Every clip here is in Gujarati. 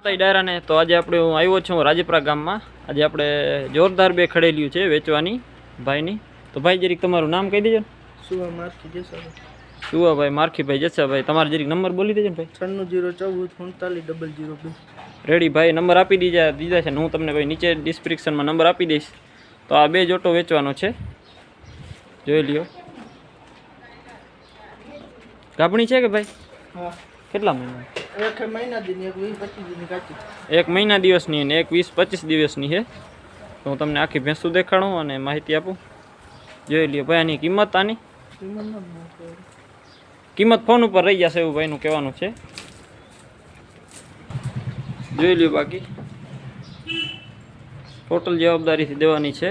માતાજી ડાયરાને તો આજે આપણે હું આવ્યો છું રાજપરા ગામમાં. આજે આપણે જોરદાર બે ખડેલિયું છે વેચવાની ભાઈની. તો ભાઈ જરીક તમારું નામ કહી દેજો. સુવાભાઈ મારખીભાઈ જસાભાઈ. તમારો જરીક નંબર બોલી દેજો ને ભાઈ. 9604490002. રેડી ભાઈ, નંબર આપી દીધા છે ને હું તમને ભાઈ નીચે ડિસ્ક્રિપ્શનમાં નંબર આપી દઈશ. તો આ બે જોટો વેચવાનો છે, જોઈ લ્યો. ગાભણી છે કે ભાઈ? હા. કેટલા મહિના? એક મહિના દિવસની એક મહિના દિવસની અને 20-25 અને એક 20-25 દિવસની છે. તો હું તમને આખી ભેંસું દેખાડું અને માહિતી આપું, જોઈ લ્યો. ભાઈ આની કિંમત કિંમત ફોન ઉપર રહી જશે એવું ભાઈનું કહેવાનું છે, જોઈ લ્યો. બાકી ટોટલ જવાબદારીથી દેવાની છે.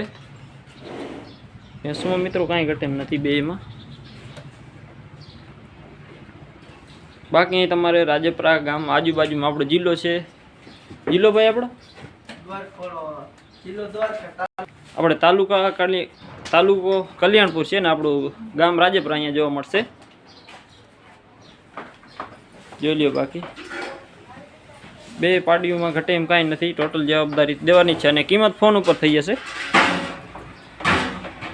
ભેંસુમાં મિત્રો કાંઈ ઘટે એમ નથી બેયમાં. બાકી અહીં તમારે રાજપરા ગામ આજુબાજુમાં આપણો જિલ્લો છે. જિલ્લો ભાઈ આપણો આપણે તાલુકો કલ્યાણપુર છે ને આપણું ગામ રાજપરા અહીંયા જોવા મળશે, જોઈ લ્યો. બાકી બે પાડીઓમાં ઘટે એમ કાંઈ નથી, ટોટલ જવાબદારી દેવાની છે અને કિંમત ફોન ઉપર થઈ જશે.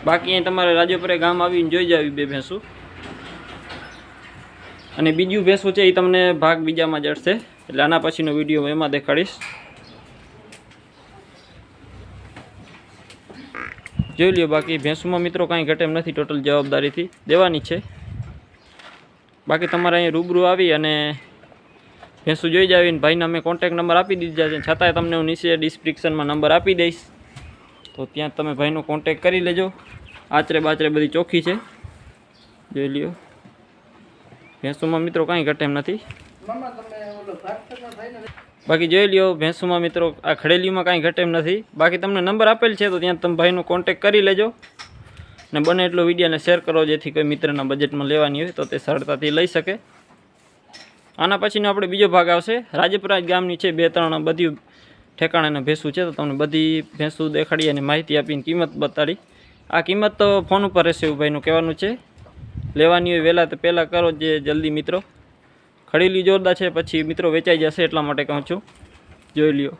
બાકી અહીં તમારે રાજપરા ગામ આવીને જોઈ જાવી બે ભેંસું. અને બીજું ભેંસું છે એ તમને ભાગ બીજામાં જડશે, એટલે આના પછીનો વિડીયો એમાં દેખાડીશ, જોઈ લ્યો. બાકી ભેંસુમાં મિત્રો કાંઈ ઘટે એમ નથી, ટોટલ જવાબદારીથી દેવાની છે. બાકી તમારે અહીં રૂબરૂ આવી અને ભેંસું જોઈ જાવીને ભાઈને અમે કોન્ટેક નંબર આપી દીધા છે, છતાંય તમને હું નીચે ડિસ્ક્રિપ્શનમાં નંબર આપી દઈશ. તો ત્યાં તમે ભાઈનો કોન્ટેક કરી લેજો. આચરે બાચરે બધી ચોખ્ખી છે, જોઈ લ્યો. ભેંસુમાં મિત્રો કાંઈ ઘટે એમ નથી. બાકી જોઈ લ્યો ભેંસુમાં મિત્રો આ ખડેલીમાં કાંઈ ઘટે એમ નથી. બાકી તમને નંબર આપેલ છે તો ત્યાં તમે ભાઈનો કોન્ટેક કરી લેજો ને બને એટલો વિડીયોને શેર કરો, જેથી કોઈ મિત્રના બજેટમાં લેવાની હોય તો તે સરળતાથી લઈ શકે. આના પછીનો આપણે બીજો ભાગ આવશે. રાજપરા ગામની છે, 2-3 બધી ઠેકાણાના ભેંસું છે, તો તમને બધી ભેંસું દેખાડી અને માહિતી આપીને કિંમત બતાડી. આ કિંમત તો ફોન ઉપર રહેશે એવું ભાઈનું કહેવાનું છે. લેવાની હોય વહેલા તો પહેલાં કરો જે જલ્દી મિત્રો. ખડેલી જોરદાર છે, પછી મિત્રો વેચાઈ જશે એટલા માટે કહું છું, જોઈ લ્યો.